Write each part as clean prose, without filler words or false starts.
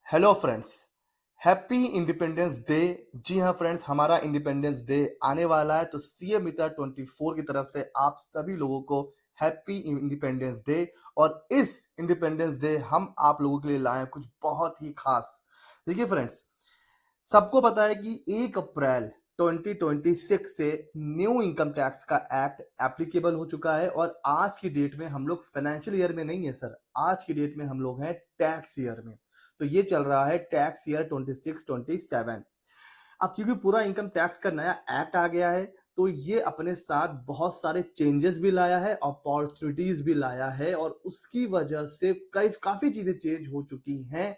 Hello friends, happy independence day. जी हाँ friends, हमारा इंडिपेंडेंस डे आने वाला है तो सीएम मित्रा 24 की तरफ से आप सभी लोगों को हैप्पी इंडिपेंडेंस डे। और इस इंडिपेंडेंस डे हम आप लोगों के लिए लाए हैं कुछ बहुत ही खास। देखिए फ्रेंड्स, सबको पता है कि 1 अप्रैल 2026 से न्यू इनकम टैक्स का एक्ट एप्लीकेबल हो चुका है और आज की डेट में हम लोग फाइनेंशियल ईयर में नहीं है सर, आज की डेट में हम लोग हैं टैक्स ईयर में। तो ये चल रहा है टैक्स ईयर 26-27। अब क्योंकि पूरा इनकम टैक्स का नया एक्ट आ गया है तो ये अपने साथ बहुत सारे चेंजेस भी लाया है, अपॉर्चुनिटीज भी लाया है और उसकी वजह से कई काफी चीजें चेंज हो चुकी हैं।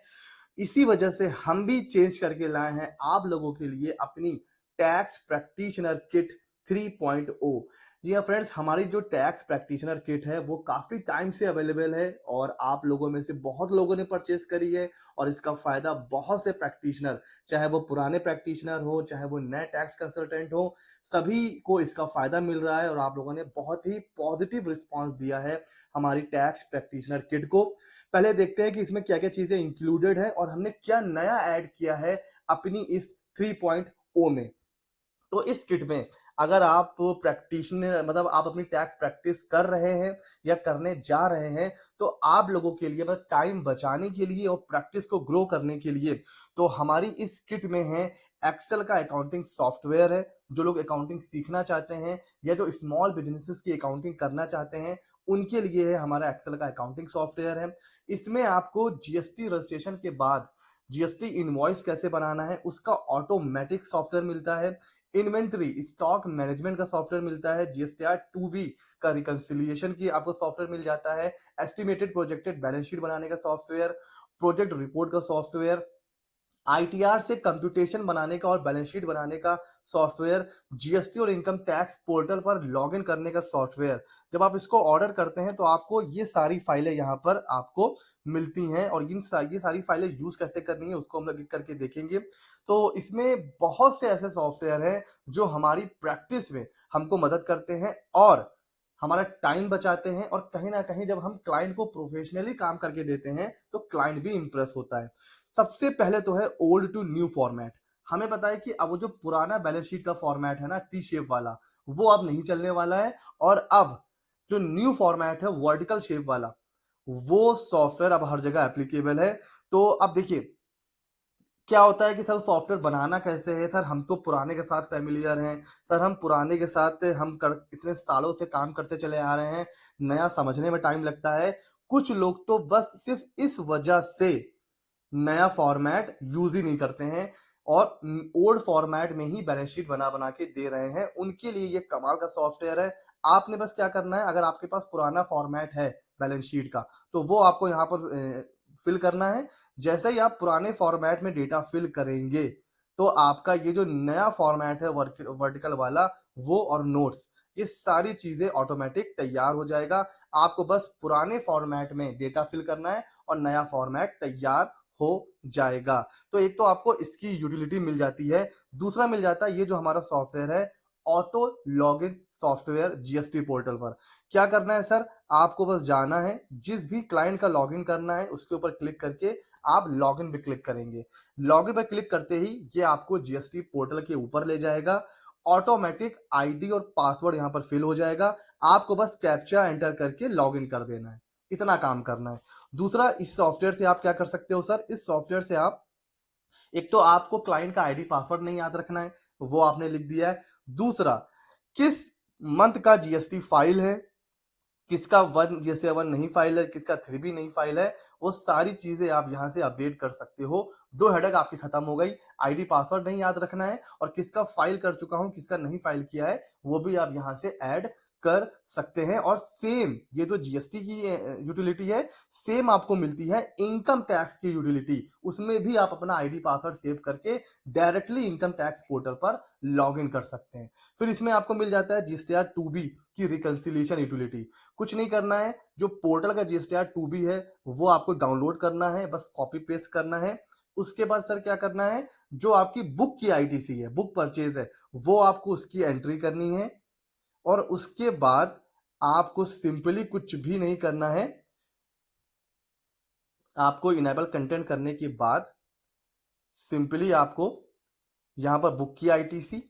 इसी वजह से हम भी चेंज करके लाए हैं आप लोगों के लिए अपनी टैक्स प्रैक्टिशनर किट 3.0। जी हाँ फ्रेंड्स, हमारी जो टैक्स प्रैक्टिशनर किट है वो काफी टाइम से अवेलेबल है और आप लोगों में से बहुत लोगों ने परचेस करी है और इसका फायदा बहुत से प्रैक्टिशनर, चाहे वो पुराने प्रैक्टिशनर हो चाहे वो नए टैक्स कंसल्टेंट हो, सभी को इसका फायदा मिल रहा है और आप लोगों ने बहुत ही पॉजिटिव रिस्पांस दिया है हमारी टैक्स प्रैक्टिशनर किट को। पहले देखते हैं कि इसमें क्या-क्या चीजें इंक्लूडेड है और हमने क्या नया ऐड किया है अपनी इस 3.0 में। तो इस किट में अगर आप प्रैक्टिशनर मतलब आप अपनी टैक्स प्रैक्टिस कर रहे हैं या करने जा रहे हैं तो आप लोगों के लिए मतलब टाइम बचाने के लिए और प्रैक्टिस को ग्रो करने के लिए तो हमारी इस किट में है एक्सेल का अकाउंटिंग सॉफ्टवेयर है। जो लोग अकाउंटिंग सीखना चाहते हैं या जो स्मॉल बिजनेसेस की अकाउंटिंग करना चाहते हैं उनके लिए है हमारा एक्सेल का अकाउंटिंग सॉफ्टवेयर है। इसमें आपको जीएसटी रजिस्ट्रेशन के बाद जीएसटी इनवॉइस कैसे बनाना है उसका ऑटोमेटिक सॉफ्टवेयर मिलता है। इन्वेंटरी स्टॉक मैनेजमेंट का सॉफ्टवेयर मिलता है, जीएसटीआर 2बी का रिकंसिलिएशन की आपको सॉफ्टवेयर मिल जाता है, एस्टिमेटेड प्रोजेक्टेड बैलेंस शीट बनाने का सॉफ्टवेयर, प्रोजेक्ट रिपोर्ट का सॉफ्टवेयर, आईटीआर से कंप्यूटेशन बनाने का और बैलेंस शीट बनाने का सॉफ्टवेयर, जीएसटी और इनकम टैक्स पोर्टल पर लॉगिन करने का सॉफ्टवेयर। जब आप इसको ऑर्डर करते हैं तो आपको ये सारी फाइलें यहाँ पर आपको मिलती हैं और ये सारी फाइलें यूज कैसे करनी है उसको हम लोग एक करके देखेंगे। तो इसमें बहुत से ऐसे सॉफ्टवेयर हैं जो हमारी प्रैक्टिस में हमको मदद करते हैं और हमारा टाइम बचाते हैं और कहीं ना कहीं जब हम क्लाइंट को प्रोफेशनली काम करके देते हैं तो क्लाइंट भी इंप्रेस होता है। सबसे पहले तो है ओल्ड टू न्यू फॉर्मेट। हमें पता है कि अब वो जो पुराना बैलेंस शीट का फॉर्मेट है ना, टी शेप वाला, वो अब नहीं चलने वाला है और अब जो न्यू फॉर्मेट है वर्टिकल शेप वाला, वो सॉफ्टवेयर अब हर जगह एप्लीकेबल है। तो अब देखिए क्या होता है कि सर सॉफ्टवेयर बनाना कैसे है? सर हम तो पुराने के साथ फ़ैमिलियर हैं, सर हम पुराने के साथ हम कर इतने सालों से काम करते चले आ रहे हैं, नया समझने में टाइम लगता है। कुछ लोग तो बस सिर्फ़ इस वजह से नया फॉर्मेट यूज़ ही नहीं करते हैं और ओल्ड फॉर्मेट में ही बैलेंस शीट बना-बना के दे रहे हैं। उनके लिए ये कमाल का सॉफ्टवेयर है। आपने बस क्या करना है, अगर आपके पास पुराना फॉर्मेट है बैलेंस शीट का, तो वो आपको यहाँ पर फिल करना है। जैसे ही आप पुराने फॉर्मेट में डेटा फिल करेंगे, तो आपका ये जो नया फॉर्मेट है वर्टिकल वाला, वो और नोट्स, ये सारी चीज़ें ऑटोमैटिक तैयार हो जाएगा। आपको बस पुराने फॉर्मेट में डेटा फिल करना है और नया फॉर्मेट तैयार हो जाएगा। तो एक तो आपको इसकी यूटिलिटी मिल जाती है, दूसरा मिल जाता है ये जो हमारा सॉफ्टवेयर है, auto login software GST portal पर। क्या करना है सर? आपको बस जाना है, जिस भी क्लाइंट का लॉगिन करना है, उसके ऊपर क्लिक करके आप लॉगिन पे क्लिक करेंगे। लॉगिन पे क्लिक करते ही ये आपको जीएसटी पोर्टल के ऊपर ले जाएगा। ऑटोमैटिक आईडी और पासवर्ड यहाँ पर फिल हो जाएगा। आपको बस कैप्चा एंटर करके लॉगिन कर देना है। इतना काम करना है। दूसरा, इस सॉफ्टवेयर से आप क्या कर सकते हो सर? इस सॉफ्टवेयर से आप एक तो आपको क्लाइंट का आईडी पासवर्ड नहीं याद रखना है, वो आपने लिख दिया है। दूसरा, किस मंथ का जीएसटी फाइल है, किसका 1 जैसे 1 नहीं फाइल है, किसका 3B नहीं फाइल है, वो सारी चीजें आप यहाँ से अपडेट कर सकते हो। 2 हेडेक आपकी खत्म हो गई। आईडी पासवर्ड नहीं याद रखना है और किसका फाइल कर चुका हूँ, किसका नहीं फाइल किया है, वो भी आप यहाँ से ऐड कर सकते हैं। और सेम ये तो जीएसटी की यूटिलिटी है, सेम आपको मिलती है इनकम टैक्स की यूटिलिटी। उसमें भी आप अपना आईडी पासवर्ड सेव करके डायरेक्टली इनकम टैक्स पोर्टल पर लॉग इन कर सकते हैं। फिर इसमें आपको मिल जाता है जीएसटीआर 2बी की रिकंसिलिएशन यूटिलिटी। कुछ नहीं करना है, जो पोर्टल का जीएसटीआर 2बी है वो आपको डाउनलोड करना है, बस कॉपी पेस्ट करना है। उसके बाद सर क्या करना है, जो आपकी बुक की आईटीसी है, बुक परचेज है, वो आपको उसकी एंट्री करनी है और उसके बाद आपको सिंपली कुछ भी नहीं करना है। आपको इनेबल कंटेंट करने के बाद सिंपली आपको यहाँ पर बुक की आईटीसी,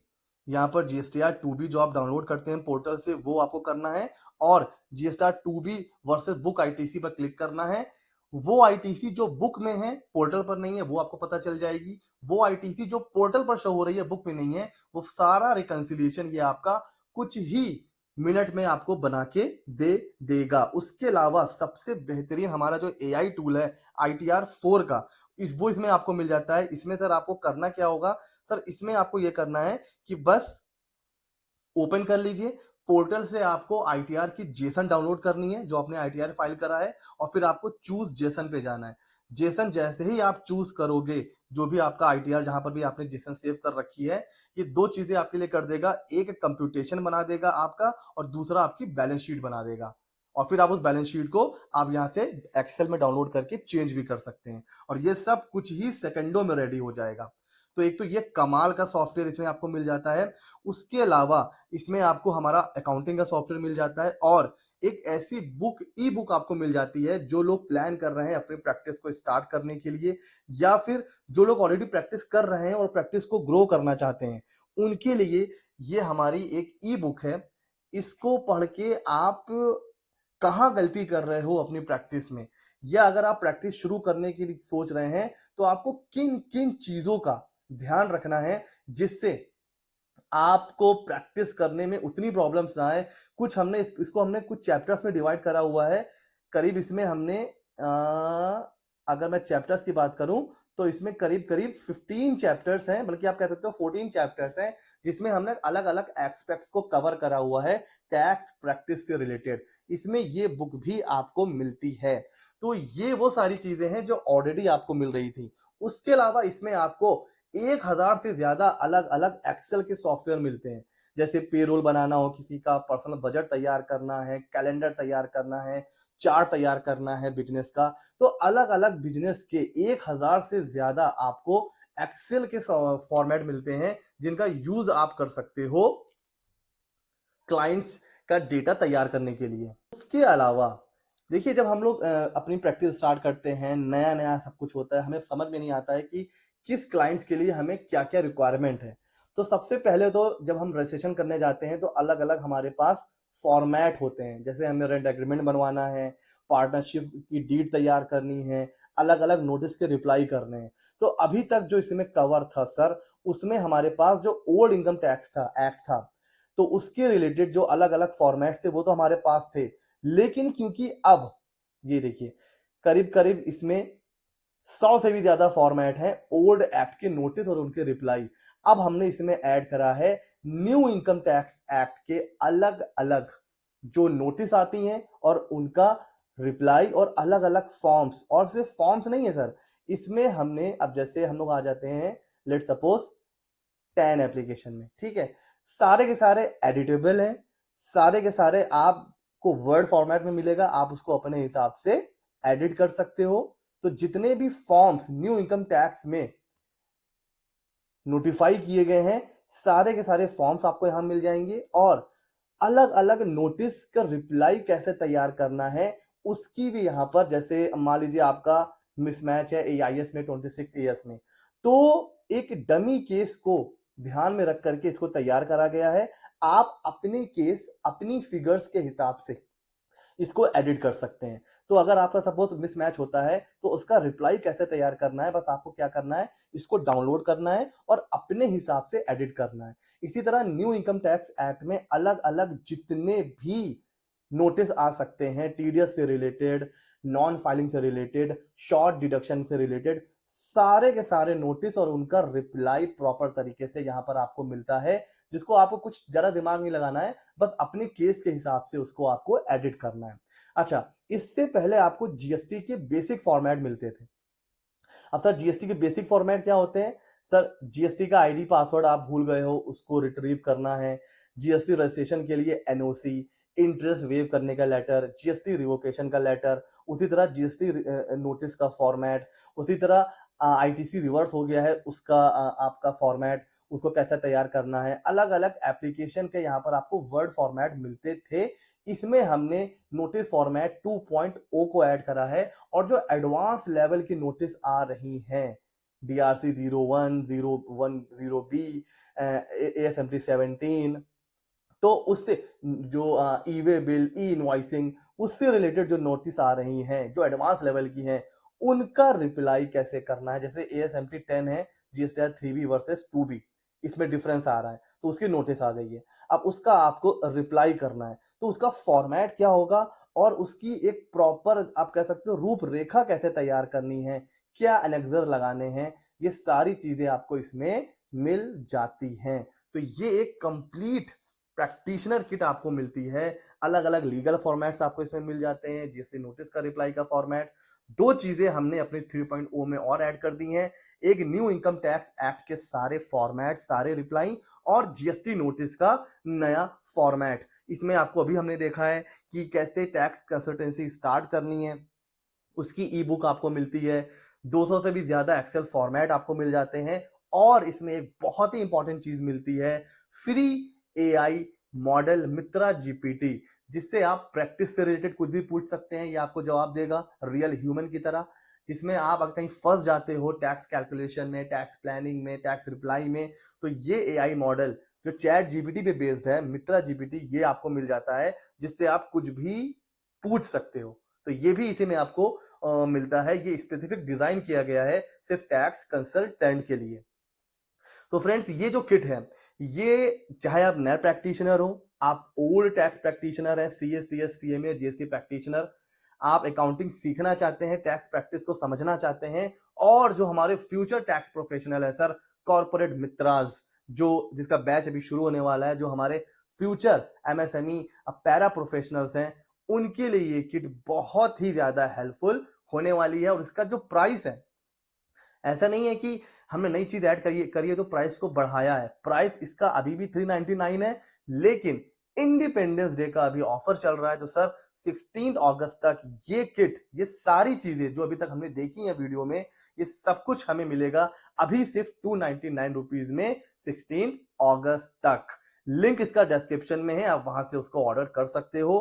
यहाँ पर जीएसटीआर 2B जो आप डाउनलोड करते हैं पोर्टल से वो आपको करना है और GSTR 2B versus book ITC पर क्लिक करना है। वो आईटीसी जो बुक में है पोर्टल पर नहीं है वो आपको पता चल जाएगी। वो आईटीसी जो पोर्टल पर शो हो रही है बुक में नहीं है, वो सारा रिकंसिलिएशन ये आपका कुछ ही मिनट में आपको बना के दे देगा। उसके अलावा सबसे बेहतरीन हमारा जो एआई टूल है ITR 4 का, वो इसमें आपको मिल जाता है। इसमें सर आपको करना क्या होगा? सर इसमें आपको ये करना है कि बस ओपन कर लीजिए। पोर्टल से आपको आईटीआर की जेसन डाउनलोड करनी है जो आपने आईटीआर फाइल करा है और फिर आपको चूज जेसन पे जाना है। जेसन जैसे ही आप चूज करोगे, जो भी आपका आईटीआर जहां पर भी आपने जेसन सेव कर रखी है, ये दो चीजें आपके लिए कर देगा। एक कंप्यूटेशन बना देगा आपका और दूसरा आपकी बैलेंस शीट बना देगा। और फिर आप उस बैलेंस शीट को आप यहाँ से एक्सेल में डाउनलोड करके चेंज भी कर सकते हैं और ये सब कुछ ही सेकंडों में रेडी हो जाएगा। तो एक तो ये कमाल का सॉफ्टवेयर इसमें आपको मिल जाता है। उसके अलावा इसमें आपको हमारा अकाउंटिंग का सॉफ्टवेयर मिल जाता है और एक ऐसी बुक ई बुक आपको मिल जाती है जो लोग प्लान कर रहे हैं अपनी प्रैक्टिस को स्टार्ट करने के लिए, या फिर जो लोग ऑलरेडी प्रैक्टिस कर रहे हैं और प्रैक्टिस को ग्रो करना चाहते हैं उनके लिए ये हमारी एक ई बुक है। इसको पढ़ के आप कहाँ गलती कर रहे हो अपनी प्रैक्टिस में, या अगर आप प्रैक्टिस शुरू करने की सोच रहे हैं तो आपको किन किन चीजों का ध्यान रखना है जिससे आपको प्रैक्टिस करने में उतनी प्रॉब्लम्स ना आए। कुछ हमने इसको हमने कुछ चैप्टर्स में डिवाइड करा हुआ है। करीब इसमें हमने अगर मैं चैप्टर्स की बात करूं तो इसमें करीब करीब 15 चैप्टर्स हैं, बल्कि आप कह सकते हो 14 चैप्टर्स हैं, जिसमें हमने अलग अलग एस्पेक्ट्स को कवर करा हुआ है टैक्स प्रैक्टिस से रिलेटेड। इसमें ये बुक भी आपको मिलती है। तो ये वो सारी चीजें हैं जो ऑलरेडी आपको मिल रही थी। उसके अलावा इसमें आपको 1000 से ज्यादा अलग अलग एक्सेल के सॉफ्टवेयर मिलते हैं। जैसे पेरोल बनाना हो किसी का, पर्सनल बजट तैयार करना है, कैलेंडर तैयार करना है, चार्ट तैयार करना है बिजनेस का, तो अलग अलग बिजनेस के 1000 से ज्यादा आपको एक्सेल के फॉर्मेट मिलते हैं जिनका यूज आप कर सकते हो क्लाइंट्स का डेटा तैयार करने के लिए। उसके अलावा देखिए, जब हम लोग अपनी प्रैक्टिस स्टार्ट करते हैं, नया नया सब कुछ होता है, हमें समझ में नहीं आता है कि किस क्लाइंट्स के लिए हमें क्या क्या रिक्वायरमेंट है। तो सबसे पहले तो जब हम रजिस्ट्रेशन करने जाते हैं तो अलग अलग हमारे पास फॉर्मेट होते हैं। जैसे हमें रेंट एग्रीमेंट बनवाना है, पार्टनरशिप की डीड तैयार करनी है, अलग अलग नोटिस के रिप्लाई करने हैं। तो अभी तक जो इसमें कवर था सर, उसमें हमारे पास जो ओल्ड इनकम टैक्स था एक्ट था, तो उसके रिलेटेड जो अलग अलग फॉर्मेट्स थे वो तो हमारे पास थे। लेकिन क्योंकि अब ये देखिए करीब करीब इसमें 100 से भी ज्यादा फॉर्मेट है ओल्ड एक्ट के नोटिस और उनके रिप्लाई, अब हमने इसमें ऐड करा है न्यू इनकम टैक्स एक्ट के अलग अलग जो नोटिस आती हैं और उनका रिप्लाई और अलग अलग फॉर्म्स। और सिर्फ फॉर्म्स नहीं है सर, इसमें हमने अब जैसे हम लोग आ जाते हैं लेट सपोज 10 एप्लीकेशन में, ठीक है, सारे के सारे एडिटेबल हैं, सारे के सारे आपको वर्ड फॉर्मेट में मिलेगा, आप उसको अपने हिसाब से एडिट कर सकते हो। तो जितने भी फॉर्म्स न्यू इनकम टैक्स में नोटिफाई किए गए हैं, सारे के सारे फॉर्म्स आपको यहां मिल जाएंगे और अलग अलग नोटिस का रिप्लाई कैसे तैयार करना है उसकी भी यहां पर, जैसे मान लीजिए आपका मिसमैच है AIS में 26 AS में, तो एक डमी केस को ध्यान में रख करके इसको तैयार करा गया है। आप अपनी केस अपनी फिगर्स के हिसाब से इसको एडिट कर सकते हैं। तो अगर आपका सपोज मिसमैच होता है तो उसका रिप्लाई कैसे तैयार करना है, बस आपको क्या करना है, इसको डाउनलोड करना है और अपने हिसाब से एडिट करना है। इसी तरह न्यू इनकम टैक्स एक्ट में अलग अलग जितने भी नोटिस आ सकते हैं, टीडीएस से रिलेटेड, नॉन फाइलिंग से रिलेटेड, शॉर्ट डिडक्शन से रिलेटेड, सारे के सारे नोटिस और उनका रिप्लाई प्रॉपर तरीके से यहां पर आपको मिलता है, जिसको आपको कुछ ज्यादा दिमाग नहीं लगाना है, बस अपने केस के हिसाब से उसको आपको एडिट करना है। अच्छा, इससे पहले आपको जीएसटी के बेसिक फॉर्मेट मिलते थे। अब सर जीएसटी के बेसिक फॉर्मेट क्या होते हैं? सर जीएसटी का आईडी पासवर्ड आप भूल गए हो, उसको रिट्रीव करना है, जीएसटी रजिस्ट्रेशन के लिए एनओसी, इंटरेस्ट वेव करने का लेटर, जीएसटी रिवोकेशन का लेटर, उसी तरह जीएसटी नोटिस का फॉर्मेट, उसी तरह आईटीसी रिवर्स हो गया है उसका आपका फॉर्मेट, उसको कैसे तैयार करना है। अलग अलग एप्लीकेशन के यहाँ पर आपको वर्ड फॉर्मेट मिलते थे। इसमें हमने नोटिस फॉर्मेट 2.0 को ऐड करा है और जो एडवांस लेवल की नोटिस आ रही हैं DRC 01, 010B, ASMT 17, तो उससे जो ई वे बिल, ई इनवॉइसिंग, उससे रिलेटेड जो नोटिस आ रही हैं, जो एडवांस लेवल की हैं, उनका रिप्लाई कैसे करना है। जैसे ASMT 10 है, GSTR 3B वर्सेस 2B, इसमें डिफरेंस आ रहा है, तो उसकी नोटिस आ गई है। अब उसका आपको रिप्लाई करना है, तो उसका फॉर्मेट क्या होगा और उसकी एक प्रॉपर आप कह सकते हो रूपरेखा कैसे तैयार करनी है, क्या एनेक्सर लगाने हैं, ये सारी चीजें आपको इसमें मिल जाती हैं। तो ये एक कंप्लीट प्रैक्टिशनर किट आपको मिलती है। अलग अलग लीगल फॉर्मेट्स आपको इसमें मिल जाते हैं, जीएसटी नोटिस का रिप्लाई का फॉर्मेट। दो चीजें हमने अपनी 3.0 में और ऐड कर दी हैं, एक न्यू इनकम टैक्स एक्ट के सारे फॉर्मेट, सारे रिप्लाई, और जीएसटी नोटिस का नया फॉर्मेट। इसमें आपको अभी हमने देखा है कि कैसे टैक्स कंसल्टेंसी स्टार्ट करनी है, उसकी ई बुक आपको मिलती है। 200 से भी ज्यादा एक्सेल फॉर्मेट आपको मिल जाते हैं, और इसमें एक बहुत ही इंपॉर्टेंट चीज मिलती है, फ्री एआई मॉडल मित्रा जीपीटी, जिससे आप प्रैक्टिस से रिलेटेड कुछ भी पूछ सकते हैं, ये आपको जवाब देगा रियल ह्यूमन की तरह। जिसमें आप अगर कहीं फंस जाते हो टैक्स कैलकुलेशन में, टैक्स प्लानिंग में, टैक्स रिप्लाई में, तो ये एआई मॉडल जो चैट जीपीटी पे बेस्ड है, मित्रा जीपीटी, ये आपको मिल जाता है, जिससे आप कुछ भी पूछ सकते हो। तो ये भी इसी में आपको मिलता है। ये स्पेसिफिक डिजाइन किया गया है सिर्फ टैक्स कंसल्टेंट के लिए। तो फ्रेंड्स, ये जो किट है, ये चाहे आप नए प्रैक्टिशनर हो, आप ओल्ड टैक्स प्रैक्टिशनर हैं, CA, CS, CMA, GST practitioner, आप अकाउंटिंग सीखना चाहते हैं, टैक्स प्रैक्टिस को समझना चाहते हैं, और जो हमारे फ्यूचर टैक्स प्रोफेशनल है सर, कॉर्पोरेट मित्राज, जो जिसका बैच अभी शुरू होने वाला है, जो हमारे फ्यूचर एमएसएमई पैरा प्रोफेशनल्स हैं, उनके लिए ये किट बहुत ही ज्यादा हेल्पफुल होने वाली है। और इसका जो प्राइस है, ऐसा नहीं है कि हमने नई चीज ऐड करी है तो प्राइस को बढ़ाया है। प्राइस इसका अभी भी 399 है, लेकिन इंडिपेंडेंस डे का अभी ऑफर चल रहा है, तो सर 16 अगस्त तक ये किट, ये सारी चीजें जो अभी तक हमने देखी है वीडियो में, ये सब कुछ हमें मिलेगा अभी सिर्फ 299 रुपीज में, 16 अगस्त तक। लिंक इसका डिस्क्रिप्शन में है, आप वहां से उसको ऑर्डर कर सकते हो।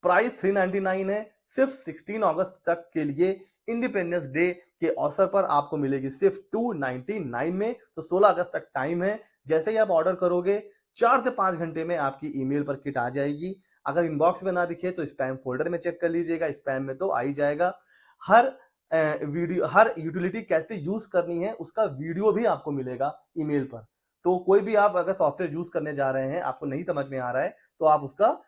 प्राइस 399 है, सिर्फ 16 अगस्त तक के लिए इंडिपेंडेंस डे के अवसर पर आपको मिलेगी सिर्फ 299 में। तो 16 अगस्त तक टाइम है। जैसे ही आप ऑर्डर करोगे, 4 से 5 घंटे में आपकी ईमेल पर किट आ जाएगी। अगर इनबॉक्स में ना दिखे तो स्पैम फोल्डर में चेक कर लीजिएगा, स्पैम में तो आ ही जाएगा। हर वीडियो, हर यूटिलिटी कैसे यूज करनी है उसका वीडियो भी आपको मिलेगा ईमेल पर। तो कोई भी आप अगर सॉफ्टवेयर यूज करने जा रहे हैं, आपको नहीं समझ में आ रहा है, तो आप उसका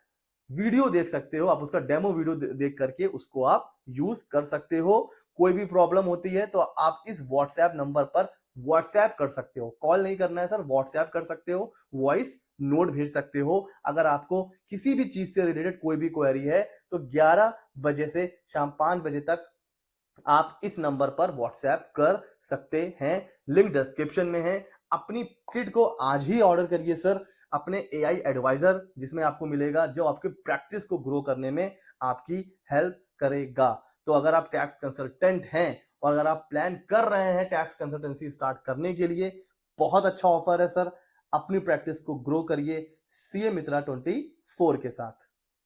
वीडियो देख सकते हो, आप उसका डेमो वीडियो देख करके उसको आप यूज कर सकते हो। कोई भी प्रॉब्लम होती है तो आप इस व्हाट्सएप नंबर पर व्हाट्सएप कर सकते हो, कॉल नहीं करना है सर, व्हाट्सएप कर सकते हो, वॉइस नोट भेज सकते हो। अगर आपको किसी भी चीज से रिलेटेड कोई भी क्वेरी है, तो 11 बजे से शाम 5 बजे तक आप इस नंबर पर व्हाट्सएप कर सकते हैं। लिंक डिस्क्रिप्शन में है। अपनी किट को आज ही ऑर्डर करिए सर, अपने एआई एडवाइजर, जिसमें आपको मिलेगा, जो आपके प्रैक्टिस को ग्रो करने में आपकी हेल्प करेगा। तो अगर आप टैक्स कंसल्टेंट हैं और अगर आप प्लान कर रहे हैं टैक्स कंसल्टेंसी स्टार्ट करने के लिए, बहुत अच्छा ऑफर है सर। अपनी प्रैक्टिस को ग्रो करिए सीए मित्रा 24 के साथ।